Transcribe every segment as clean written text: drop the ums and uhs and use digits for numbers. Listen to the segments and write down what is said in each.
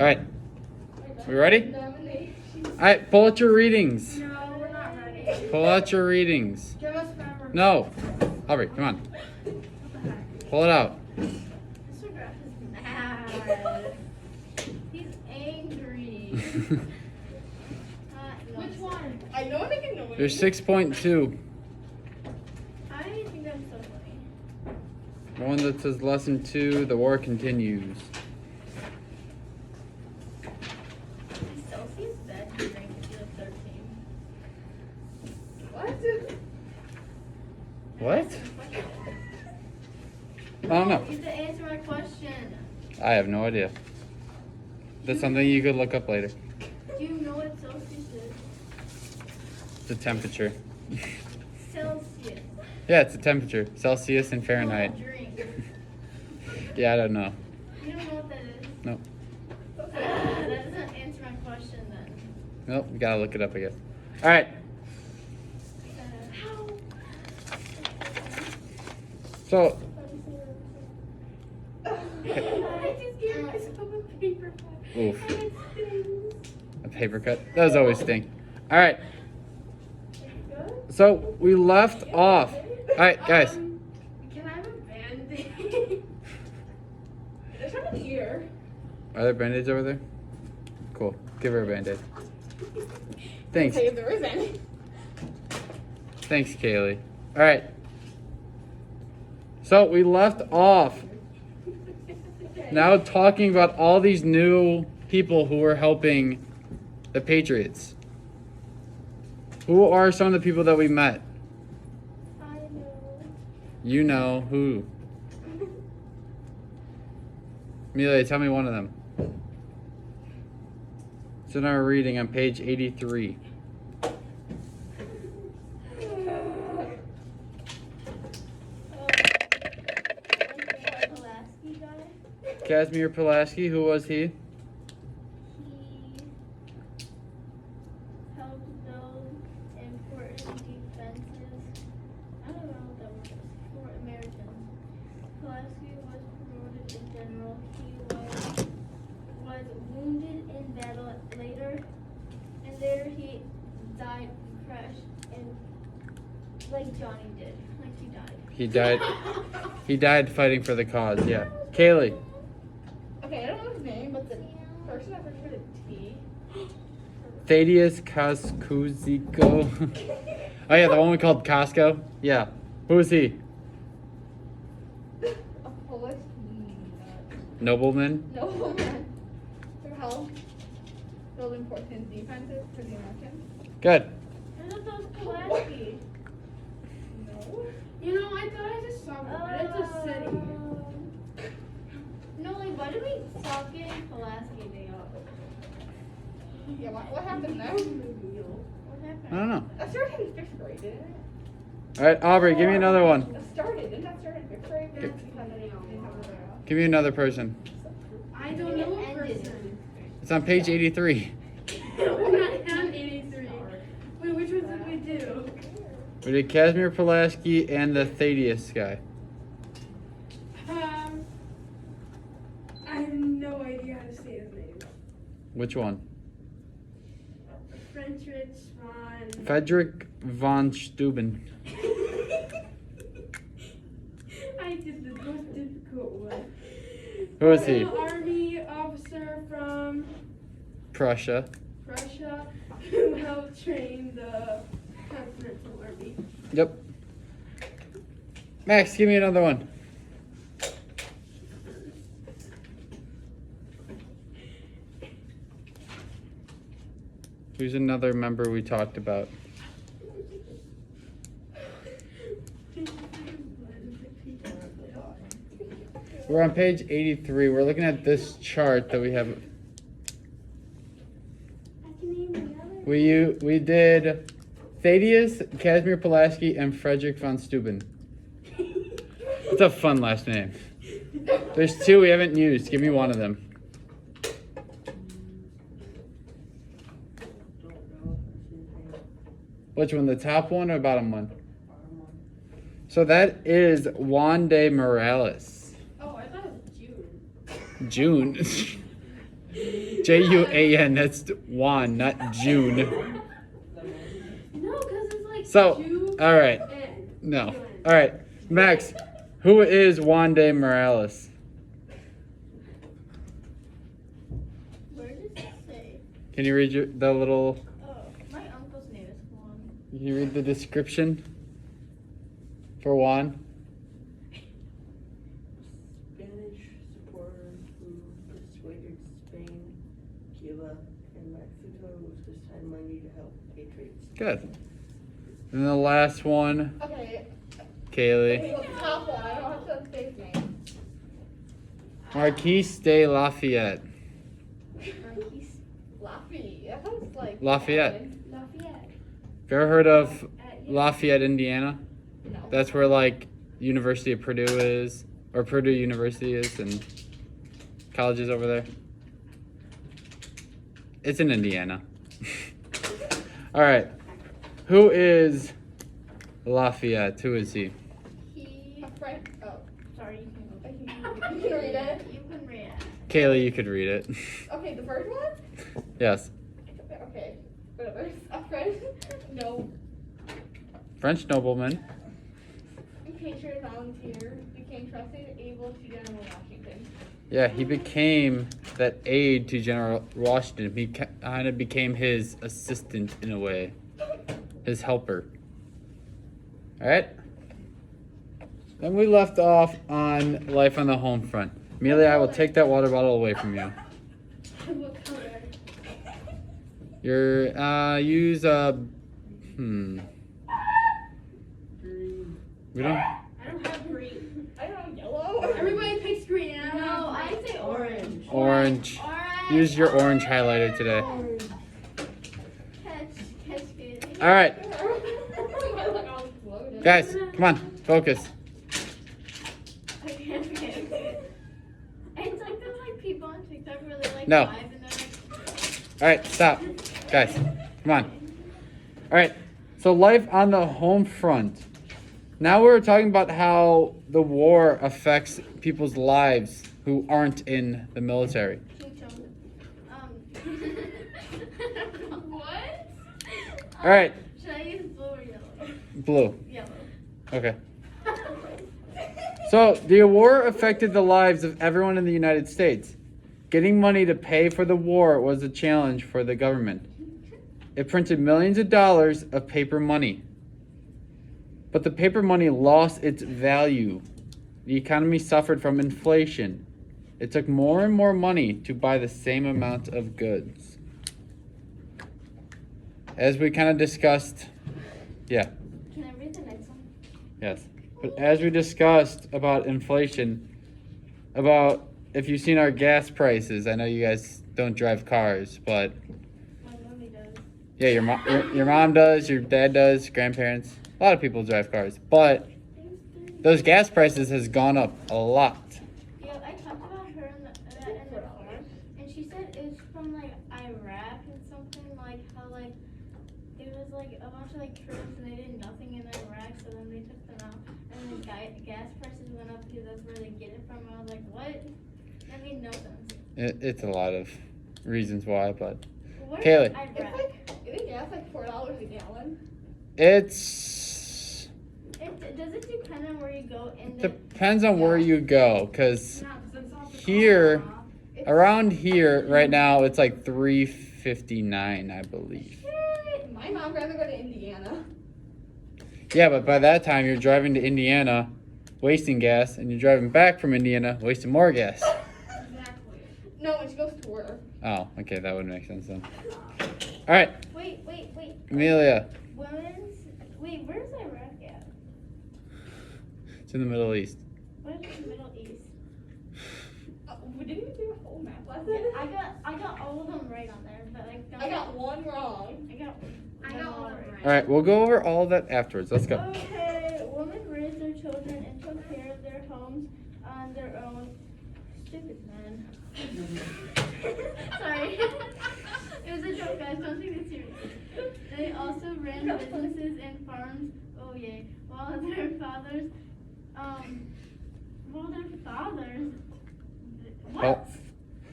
right. We ready? All right, pull out your readings. No, we're not ready. Pull out your readings. Give us forever. No. Aubrey, come on. Pull it out. Mr. Graff is mad. He's angry. Which one? I know they can know. There's 6.2. I think that's so funny. One that says lesson 2, the war continues. Is Celsius bad to drink if you have 13? What? I don't know. You have to answer my question. I have no idea. That's something you could look up later. Do you know what Celsius is? The temperature. Celsius. Yeah, it's a temperature. Celsius and Fahrenheit. Drink. Yeah, I don't know. You don't know what that is? Nope. That doesn't answer my question then. Nope, you gotta look it up, I guess. All right. So, I just gave myself a paper cut. oof. And it stings. A paper cut. Those always sting. All right. Good? So we left off. All right, guys. Can I have a band-aid? There's one in the ear. Are there band-aids over there? Cool. Give her a band-aid. Thanks. If there is any. Thanks, Kaylee. All right. So we left off now talking about all these new people who are helping the Patriots. Who are some of the people that we met? I know. You know who. Amelia, tell me one of them. It's in our reading on page 83. Casimir Pulaski, who was he? He helped build important defenses. I don't know what that word is. For Americans. Pulaski was promoted to general. He was wounded in battle later, and there he died and crashed, and like Johnny did, like he died. He died. He died fighting for the cause. Yeah. Kaylee. Okay, I don't know his name, but the person that starts with a T. Thaddeus Kosciuszko. Oh yeah, the one we called Costco. Yeah. Who is he? A Polish Nobleman. nobleman who helped build important defenses for the Americans. Good. I thought that was Pulaski. No. You know, I thought I just saw it, but it's a city. No, like, why did we stop getting Pulaski day off? Yeah, what happened there? What happened? I don't know. That started in 5th grade, didn't it? All right, Aubrey, give me another one. Didn't that start in 5th grade? That's because I didn't have the day off. Give me another person. I don't know a person. It's on page 83. We're not on 83. Wait, which ones did we do? We did Casimir Pulaski and the Thaddeus guy. I have no idea how to say his name. Which one? Patriot von. Frederick von Steuben. I did the most difficult one. Who is he? Army officer from Prussia. Russia who helped train the Continental Army. Yep. Max, give me another one. Who's another member we talked about? We're on page 83. We're looking at this chart that we have. We did Thaddeus, Casimir Pulaski, and Frederick von Steuben. It's a fun last name. There's two we haven't used. Give me one of them. Which one, the top one or bottom one? So that is Juan de Morales. Oh, I thought it was June. June. Juan. That's Juan, not June. No, because it's like So, Jew all right. and No. UN. All right. Max, who is Juan de Morales? Where does it say? Can you read the little... Oh, my uncle's name is Juan. Can you read the description for Juan? Spanish supporter who persuaded Spain, Cuba, and Mexico to send money to help Patriots. Good. And the last one, Okay. Kaylee. Okay, well, the top one. I don't have to say his name. Marquise de Lafayette. Marquise Lafayette. That sounds like Lafayette. Lafayette. Have you ever heard of Lafayette, Indiana? No. That's where like University of Purdue is, or Purdue University is, and colleges over there. It's in Indiana. All right. Who is Lafayette? Who is he? He. A friend. Oh, Sorry, you can go. you can read it. You can read it. Kaylee, you could read it. Okay, the first one? Yes. Okay. Whatever. A friend. No. French nobleman. Patriot volunteer became trusted and able to General Washington. Yeah, he became that aide to General Washington. He kind of became his assistant in a way, his helper. All right. Then we left off on life on the home front. Amelia, I will take that water bottle away from you. What color? Use Green. we don't. I don't have green. I don't know, yellow. Everybody picks green. And no, I say orange. Orange. Orange. Use your orange highlighter today. Catch it. All right, My leg all exploded. guys, come on, focus. I can't forget it. It's like those like people on TikTok where they like No. live and they're like. All right, stop, guys, come on. All right, so life on the home front. Now we're talking about how the war affects people's lives who aren't in the military. What? All right, Should I use blue or yellow? blue. Yellow. Okay. So the war affected the lives of everyone in the United States. Getting money to pay for the war was a challenge for the government. It printed millions of dollars of paper money. But the paper money lost its value. The economy suffered from inflation. It took more and more money to buy the same amount of goods. As we kind of discussed, yeah, Can I read the next one? yes. But as we discussed about inflation, about if you've seen our gas prices, I know you guys don't drive cars, but My mommy does. yeah, your mom does, your dad does, grandparents. A lot of people drive cars, but those gas prices has gone up a lot. Yeah, I talked about her in the car, and she said it's from like Iraq and something like how like it was like a bunch of like troops and they did nothing in Iraq, so then they took them out, and the gas prices went up because that's where they get it from. And I was like, what? That made no sense. It's a lot of reasons why, but What Kaylee. is Iraq? It's like, isn't gas like $4 a gallon? Does it depend on where you go in the? depends on where you go, because No, 'cause it's off the here, corner. around here right now, it's like $3.59, I believe. My mom rather go to Indiana. Yeah, but by that time you're driving to Indiana, wasting gas, and you're driving back from Indiana, wasting more gas. Exactly. No, when she goes to work. Oh, okay, that would make sense then. All right, Wait. Amelia, Wait, where's Iraq at? it's in the Middle East. What is the Middle East? We didn't do a whole map lesson. I got all of them right on there, but I don't. I got one wrong. I got all of them right. All right, we'll go over all of that afterwards. Let's go. Okay, women raised their children and took care of their homes on their own. Stupid man. Sorry. It was a joke, guys. Don't take it seriously. They also ran businesses and farms. Oh yay! While their fathers. What?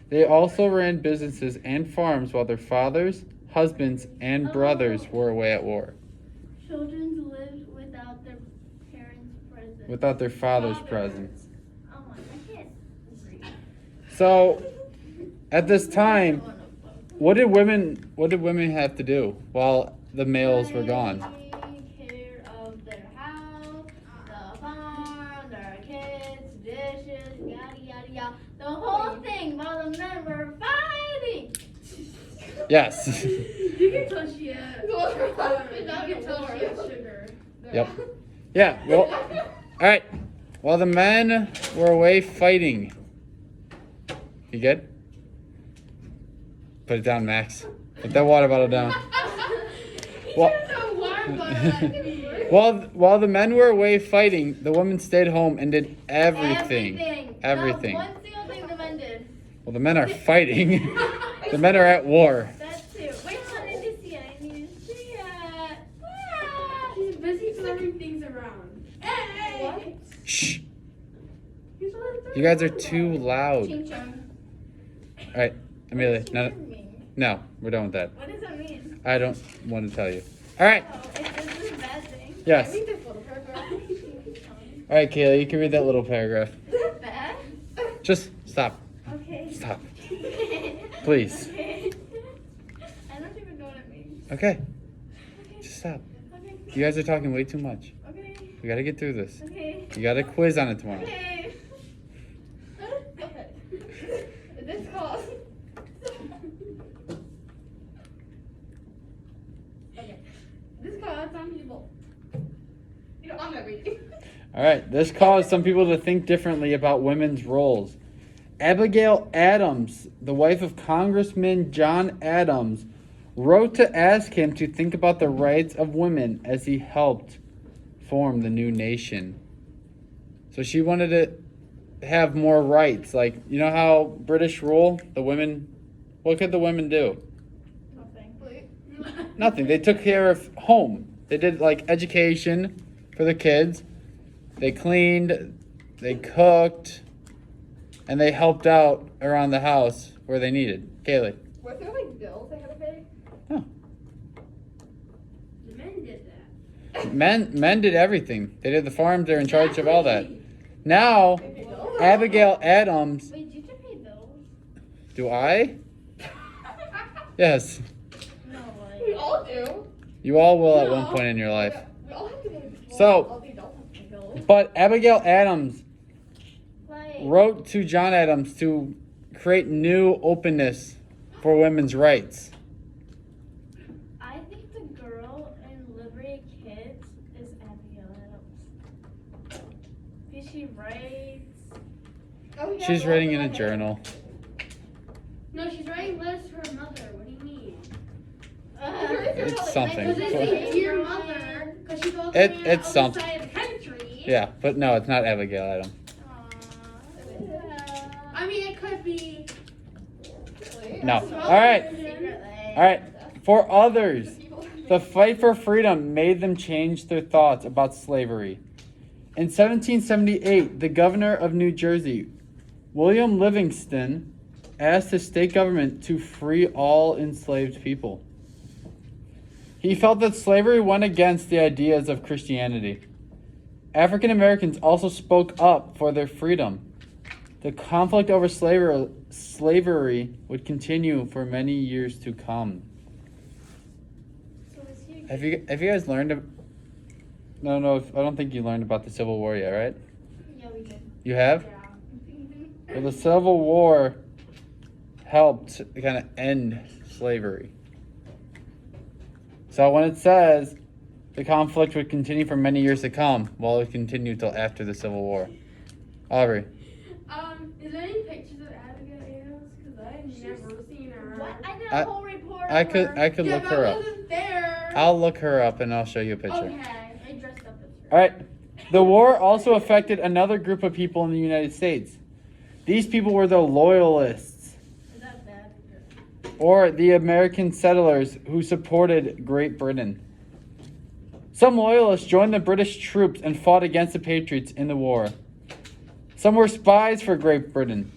They also ran businesses and farms while their fathers, husbands, and brothers were away at war. Children lived without their parents' presence. Without their father's presence. Oh my, I can't agree. So, at this time, what did women have to do while the males were gone? Take care of their house, the farm, their kids, dishes, yada yada yada. The whole thing while the men were fighting. Yes. You can tell she had. You can tell she had sugar. Yep. Yeah. Well. All right. While the men were away fighting. You good? Put it down, Max. Put that water bottle down. Well, while the men were away fighting, the women stayed home and did everything. Everything. Not one single thing the men did. Well, the men are fighting. The men are at war. That too. Wait, I need to see it. I need to see it. She's busy throwing things around. What? Shh. He's only throwing You guys are things too around. loud. Ching chong. All right, Amelia. What No, does that mean? no, we're done with that. What does that mean? I don't want to tell you. All right. Oh, this is a bad thing. Yes. Read this little paragraph. All right, Kayla, you can read that little paragraph. Is it bad? Just stop. Okay. Stop. Please. Okay. I don't even know what it means. Okay. Just stop. Okay. You guys are talking way too much. Okay. We got to get through this. Okay. You got a quiz on it tomorrow. Okay. Okay. This calls. Okay. This caused some people. You know, I'm not reading. All right. This caused some people to think differently about women's roles. Abigail Adams, the wife of Congressman John Adams, wrote to ask him to think about the rights of women as he helped form the new nation. So she wanted to have more rights. Like, you know how British rule? The women, what could the women do? Nothing. Nothing. They took care of home. They did like education for the kids. They cleaned, they cooked, and they helped out around the house where they needed. Kaylee. Were there like bills they had to pay? Huh. The men did that. Men did everything. They did the farms. They're in charge of all that. Now, They paid bills? Abigail Adams. Wait, did you pay bills? Do I? Yes. No We way. all do. You all will at No. one point in your life. We all have to pay bills. So- All the adults have to pay bills. But Abigail Adams Like, wrote to John Adams to create new openness for women's rights. I think the girl in Liberty Kids is Abigail Adams. Because she writes. Oh, yeah, She's well, writing in a okay. journal. No, she's writing letters to her mother. What do you mean? It's something. Because it's dear mother. Because she goes It- on it's the something. other side of the country. Yeah, but no, it's not Abigail Adams. I mean, it could be. No. All right. All right. For others, the fight for freedom made them change their thoughts about slavery. In 1778, the governor of New Jersey, William Livingston, asked the state government to free all enslaved people. He felt that slavery went against the ideas of Christianity. African Americans also spoke up for their freedom. The conflict over slavery would continue for many years to come. So is he Have you guys learned? No, I don't think you learned about the Civil War yet, right? Yeah, we did. You have? Yeah. Well, the Civil War helped kind of end slavery. So when it says the conflict would continue for many years to come, well, it would continue till after the Civil War. Aubrey. Is there any pictures of Abigail Adams? Because I've never seen her. What? I did I- a whole report. I of could her. look her I up. wasn't there. I'll look her up and I'll show you a picture. Okay. I dressed up as her. All right. The war also affected another group of people in the United States. These people were the Loyalists, Is that bad? or the American settlers who supported Great Britain. Some Loyalists joined the British troops and fought against the Patriots in the war. Some were spies for Great Britain.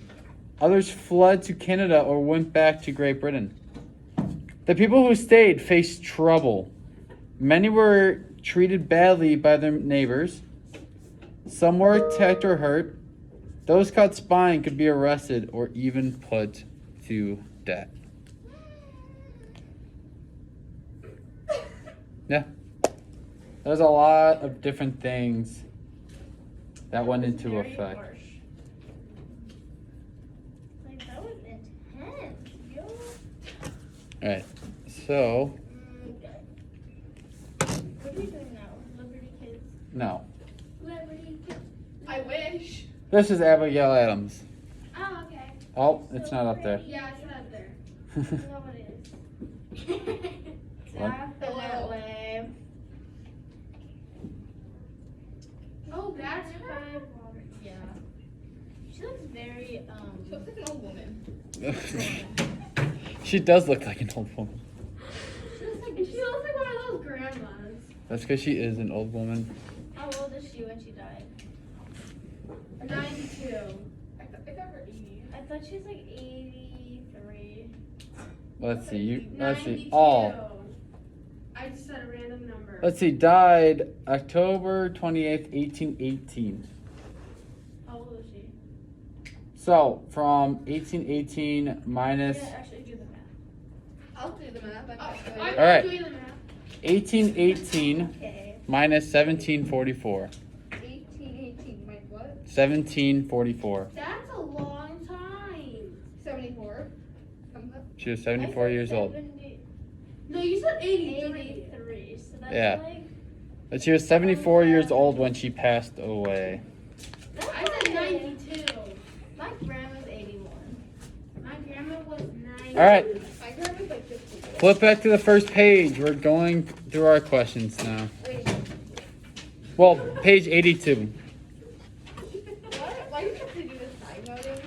Others fled to Canada or went back to Great Britain. The people who stayed faced trouble. Many were treated badly by their neighbors. Some were attacked or hurt. Those caught spying could be arrested or even put to death. Yeah. There's a lot of different things that went into Very effect. harsh. Like, that was intense, yo. Alright, so, Okay. What are you doing now? Liberty Kids? no. Liberty Kids. I wish. This is Abigail Adams. Oh, okay. Oh, it's not up there. Yeah, it's not there. No, it is. What? Definitely. Oh, that's her. Five water. Yeah. She looks very, She looks like an old woman. She does look like an old woman. She looks like one of those grandmas. That's because she is an old woman. how old is she when she died? 92. I got her 80. I thought she was like 83. Let's see. Let's see. 92. Oh, I just said a random number. let's see. Died October 28th, 1818. How old is she? So from 1818 minus Yeah, actually do the math. I'll do the math. I'm All not right. doing the math. 1818 Okay. minus 1744. 1818. Wait, what? 1744. That's a long time. 74. Thumbs up. She was 74 years old. No, you said 83. 83. So that's Yeah. like. But she was 74 years old when she passed away. That's I said 92. My grandma's 81. My grandma was 90. All right. My grandma's like 50. Flip back to the first page. We're going through our questions now. Wait. Well, page 82. Why do you have to do this side noting?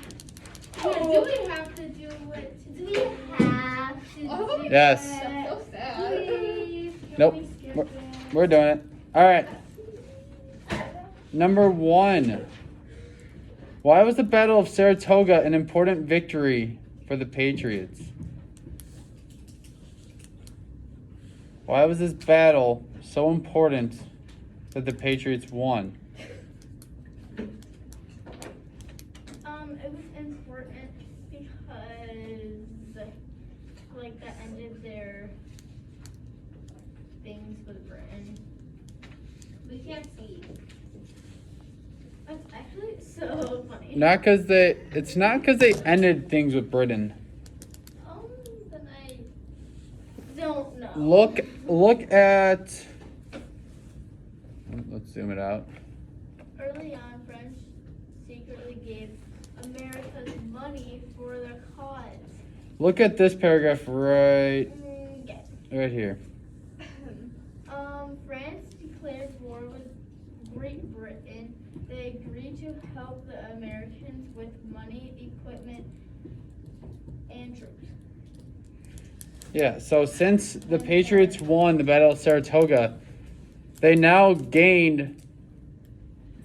Yeah, do we have to do it? Do we have to Oh, do Yes. it? That's so sad. Please, can Nope. we skip We're- it? We're doing it. All right. Number 1. Why was the Battle of Saratoga an important victory for the Patriots? Why was this battle so important that the Patriots won? It was important because, like, that ended their things with Britain. We can't see. That's actually so funny. It's not because they ended things with Britain. Then I don't know. Look at. Let's zoom it out. Early on, French secretly gave America's money for their cause. Look at this paragraph right Okay. here. France declared war with Great Britain. They agreed to help the Americans with money, equipment, and troops. Yeah, so since the Patriots won the Battle of Saratoga, they now gained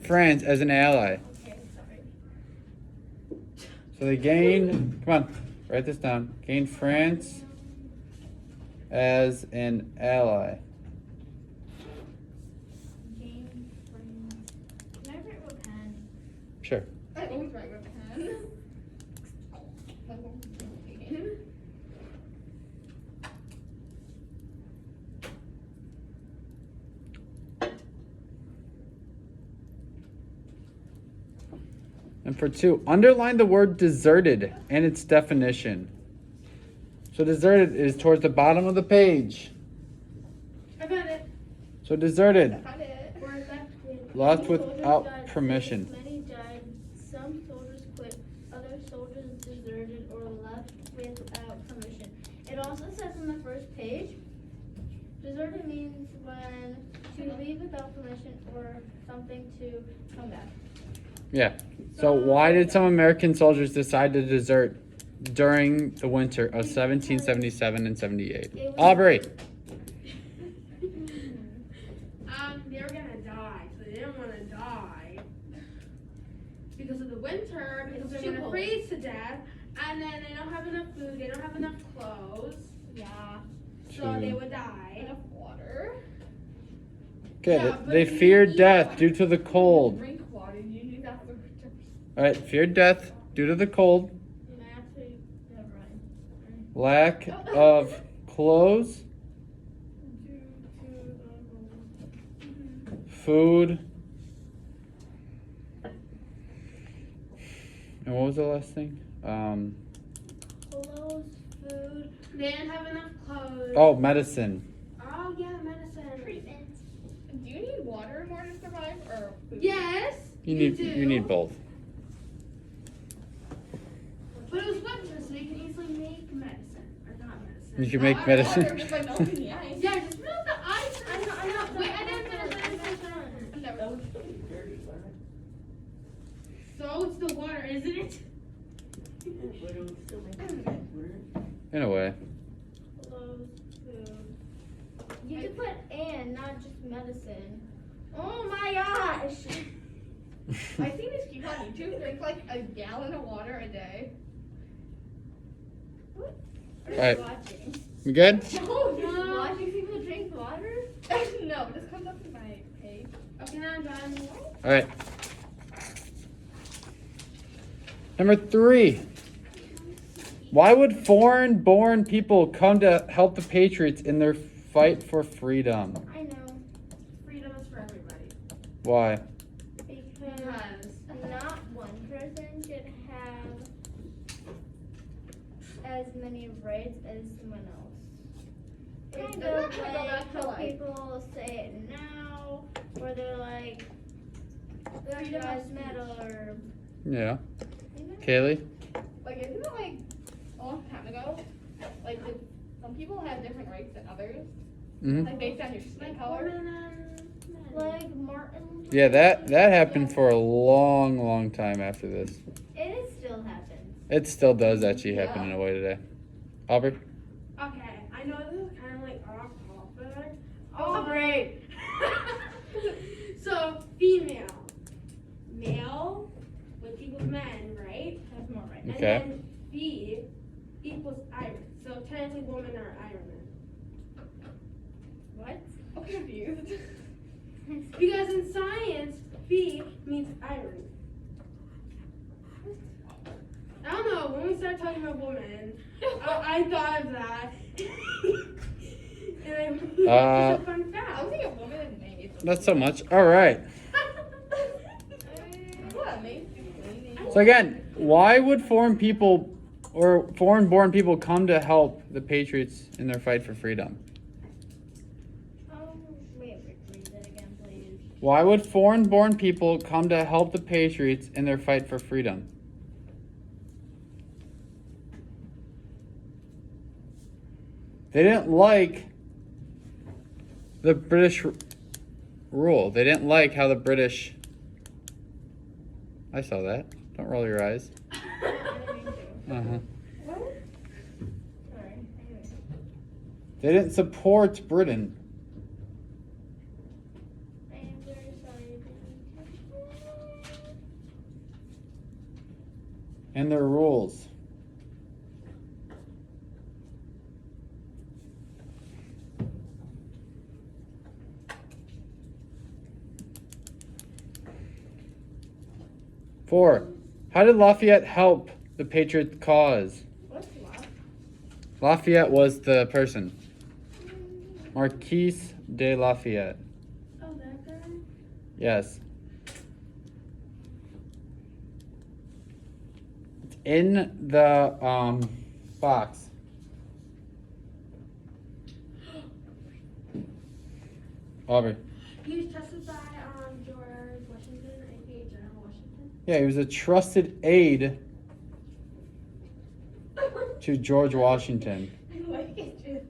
France as an ally. Okay, sorry. So they gained, come on, write this down. Gained France as an ally. Game France. Can I write with a pen? Sure. I always write with a pen. And for 2, underline the word deserted and its definition. So deserted is towards the bottom of the page. I found it. So deserted, I found it. Or left Many without soldiers died, permission. Many died. Some soldiers quit. Other soldiers deserted or left without permission. It also says on the first page, deserted means when to leave without permission or something to come back. Yeah. So why did some American soldiers decide to desert during the winter of 1777 and 78? Aubrey. They were gonna die, so they didn't want to die because of the winter because they're Too gonna cold. freeze to death, and then they don't have enough food, they don't have enough clothes, Yeah. so they True. would die. Enough water. Okay, Yeah, but they you feared eat death water. due to the cold. Drink water. You need that for Alright, feared death due to the cold, Actually, never mind. lack of clothes, Due to food, and what was the last thing? clothes, food, They didn't have enough clothes. Oh, medicine. Oh, yeah, medicine. treatment. Do you need water in order to survive, or food? Yes. You do. need both. But it was winter, so you can easily make medicine. Or not medicine. You can make Water, medicine. just by melting the ice. Yeah, just melt the ice. I know. Wait, I didn't finish. That would still be dirty, wouldn't it? So it's the water, isn't it? Yeah, but it would still make it wet, wouldn't it? In a way. Clothes, food. You could put and, not just medicine. Oh my gosh! I see these people on YouTube drink like a gallon of water a day. What are you Alright. watching? You good? No, just watching people drink water? No, this comes up to my page. Okay, now I'm done. Alright. Number 3. Why would foreign-born people come to help the Patriots in their fight for freedom? I know. Freedom is for everybody. Why? Because not one person should have as many rights as someone else. It's Kind not of gonna go back to how like people say it now, where they're like, Black Freedom of Lives speech. Matter. Yeah. you know? Kaylee? Like, isn't it like a long time ago? Like, some people have different rights than others, Mm-hmm. like based on your skin color. Like Martin. Yeah, that happened for a long, long time after this. It still happens. It still does actually happen in a way today. Aubrey? Okay, I know this is kind of like off topic. Oh, great. So, female. Male, which equals men, right? That's more right. Okay. And then B equals iron. So, technically, women are ironmen. What? I'm confused. Because in science, B means iron. I don't know, when we started talking about women, I thought of that. And it's a fun I fact. was thinking of women and maids. Not so much. All right. What? Maids do cleaning. So again, why would foreign people or foreign-born people come to help the Patriots in their fight for freedom? Wait, read that again, please. Why would foreign-born people come to help the Patriots in their fight for freedom? They didn't like the British rule. They didn't like how the British... I saw that. Don't roll your eyes. Uh-huh. Sorry. Anyway. They didn't support Britain. I am very sorry. And their rules. Four. How did Lafayette help the Patriot cause? What's left? Lafayette was the person. Marquis de Lafayette. Oh, that guy? Yes. It's in the box. Aubrey. He was trusted by George Washington, aka General Washington. Yeah, he was a trusted aide to George Washington. Like it just.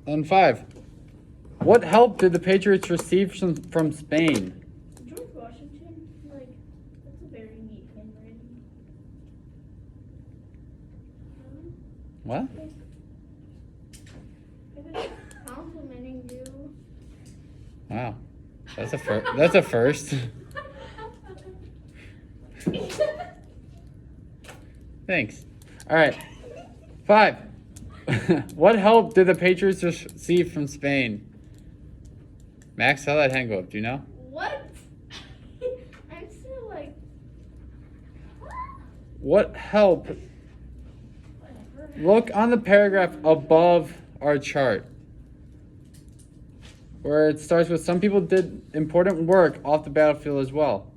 And 5. What help did the Patriots receive from Spain? George Washington, like, that's a very neat handwriting. Complimenting you. Wow. That's a first. That's a first. Thanks. All right. 5. What help did the Patriots receive from Spain? Max, how that hand go up? Do you know? What? I'm still like. What help? Whatever. Look on the paragraph above our chart, where it starts with some people did important work off the battlefield as well.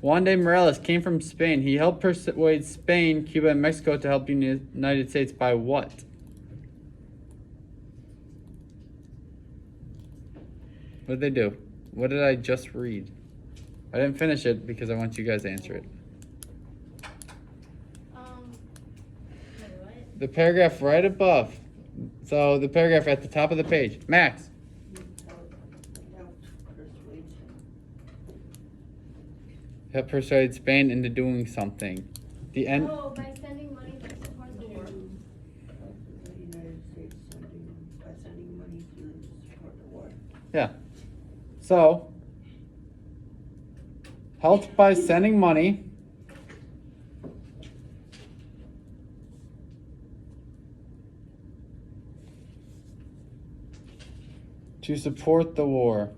Juan de Morales came from Spain. He helped persuade Spain, Cuba, and Mexico to help the United States by what? What did they do? What did I just read? I didn't finish it because I want you guys to answer it. Wait, what? The paragraph right above. So the paragraph at the top of the page. Max. Help persuade Spain into doing something. The end. Oh, by sending money to support the war. The United States by sending money to support the war. Yeah. So, helped by sending money to support the war.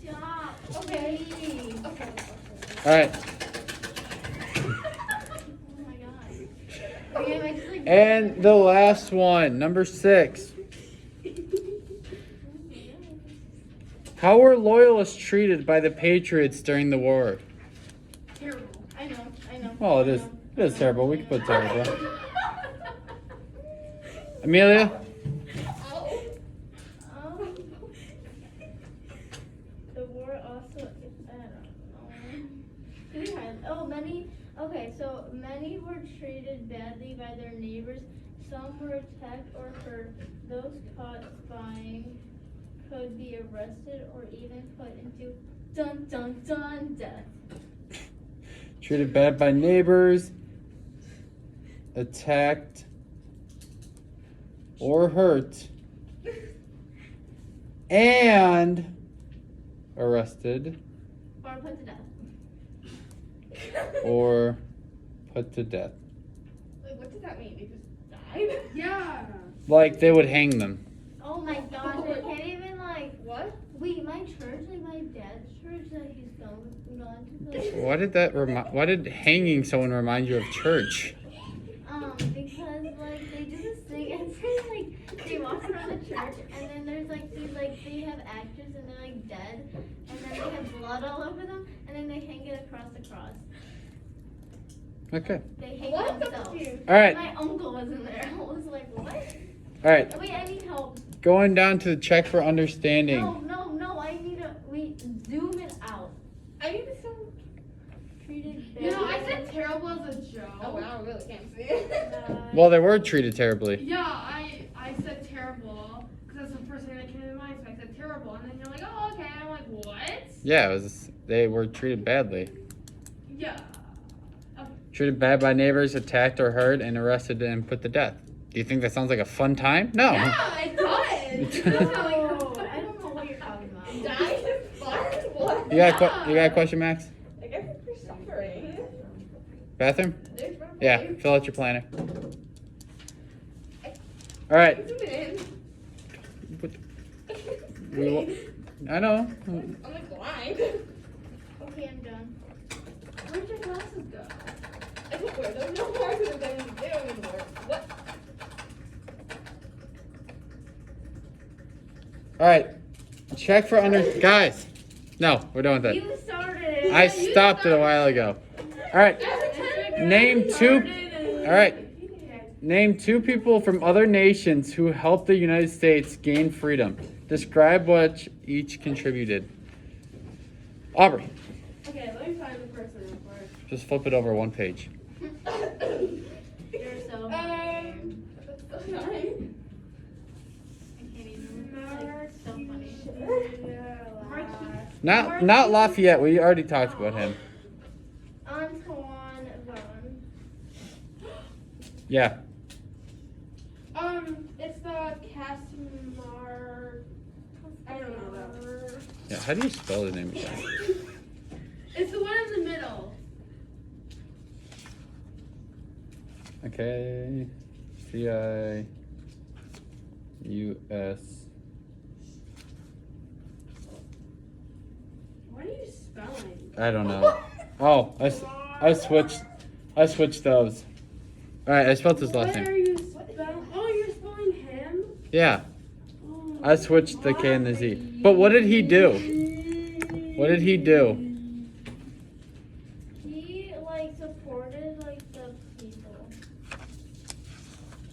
Stop. Okay. Okay. All right. Oh my god. Okay, I'm actually. And the last one, number 6. How were Loyalists treated by the Patriots during the war? Terrible. I know. Well, it is terrible. We can put terrible. Amelia? The war also, I don't know. Oh, many. Okay, so many were treated badly by their neighbors. Some were attacked or hurt. Those caught spying could be arrested or even put into dun dun dun death. Treated bad by neighbors, attacked or hurt, and arrested Or put to death. or put to death. Like, what does that mean? They just died? Yeah. Like they would hang them. Oh my gosh, I can't even like. What? Wait, my church, like my dad's church that he's gone to. Like, Why did hanging someone remind you of church? because like they do this thing and it's like they walk around the church and then there's like these like they have actors and they're like dead and then they have blood all over them and then they hang it across the cross. Okay. They hang What? themselves. All right. My uncle was in there. I was like, what? All right. Wait, I need help. Going down to the check for understanding. No, I need a zoom it out. I need to sound. Treated bad. You know, I said terrible as a joke. Oh, wow, I really can't see it. Well, they were treated terribly. Yeah, I said terrible because that's the first thing that came to mind. So I said terrible, and then you're like, oh, okay. I'm like, what? Yeah, they were treated badly. Yeah. Treated bad by neighbors, attacked or hurt, and arrested and put to death. Do you think that sounds like a fun time? No. Yeah, it does. It does sound like I don't know what you're talking about. dying is fun. What? You got a question, Max? I guess you're suffering. Bathroom? Yeah, fill out your planner. All right. Zoom in. We will, I know. I'm like blind. Okay, I'm done. Where'd your glasses go? I don't wear them no more because they don't even work. What? All right. Check for guys. No, we're done with that. You started it. I stopped it a while ago. All right. Name two. All right. Name 2 people from other nations who helped the United States gain freedom. Describe what each contributed. Aubrey. Okay, let me find the person real quick. Just flip it over one page. You're so funny. That's so funny. I can't even. Like, so funny. Not Lafayette. We already talked about him. Antoine Vaughan. Yeah. It's the Casimir. I don't know that. Yeah. How do you spell the name again? It's the one in the middle. Okay. CIUS. What are you spelling? I don't know. Oh, I switched those. All right, I spelled his last What are name. you spelling? Oh, you're spelling him? Yeah, Oh, I switched the K and the Z. But what did he do? What did he do? He like supported like the people.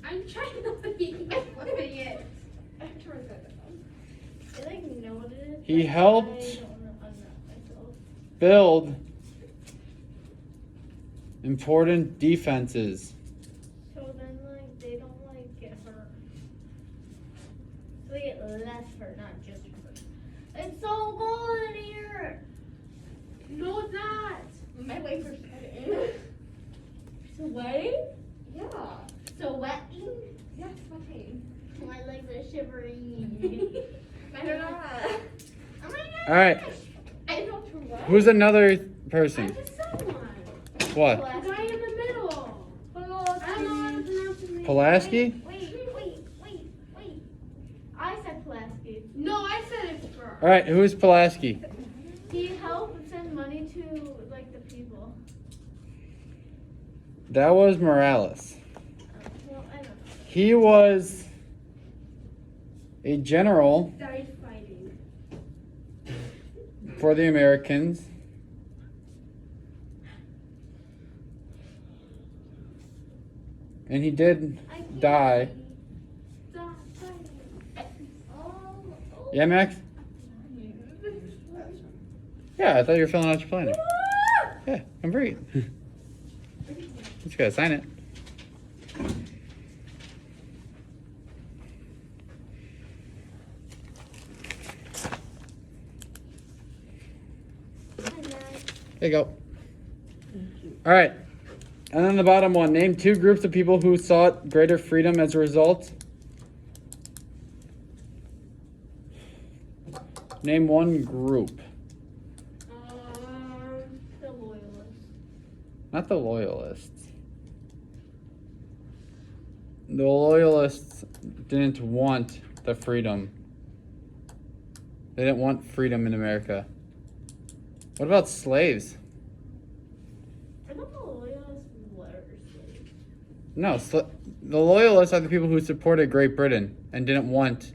I'm trying not to be flipping it. I'm trying to I like noted. He but helped I don't know myself. build important defenses. So then like they don't like get hurt. So they get less hurt, not just hurt. It's so cold in here. No, it's not. My wafers sweating. Sweating? Yeah. Sweating? Yeah, sweating. My legs are shivering. They're not. Oh my god. All right, I don't know what. who's another I person? just said one. What? The guy in the middle. I don't know how to pronounce his name. Pulaski? Wait. I said Pulaski. No, I said it first. All right, who is Pulaski? He helped send money to like the people. That was Morales. Well, I don't know. He was a general Died fighting. for the Americans. And he did I can't die. see. Died fighting. Oh. Yeah, Max? Yeah, I thought you were filling out your planner. Yeah, I'm great. Just gotta sign it. There you go. All right. And then the bottom one. Name two groups of people who sought greater freedom as a result. Name one group. The Loyalists. Not the Loyalists. The Loyalists didn't want the freedom. They didn't want freedom in America. What about slaves? I thought the Loyalists were slaves. No, the Loyalists are the people who supported Great Britain and didn't want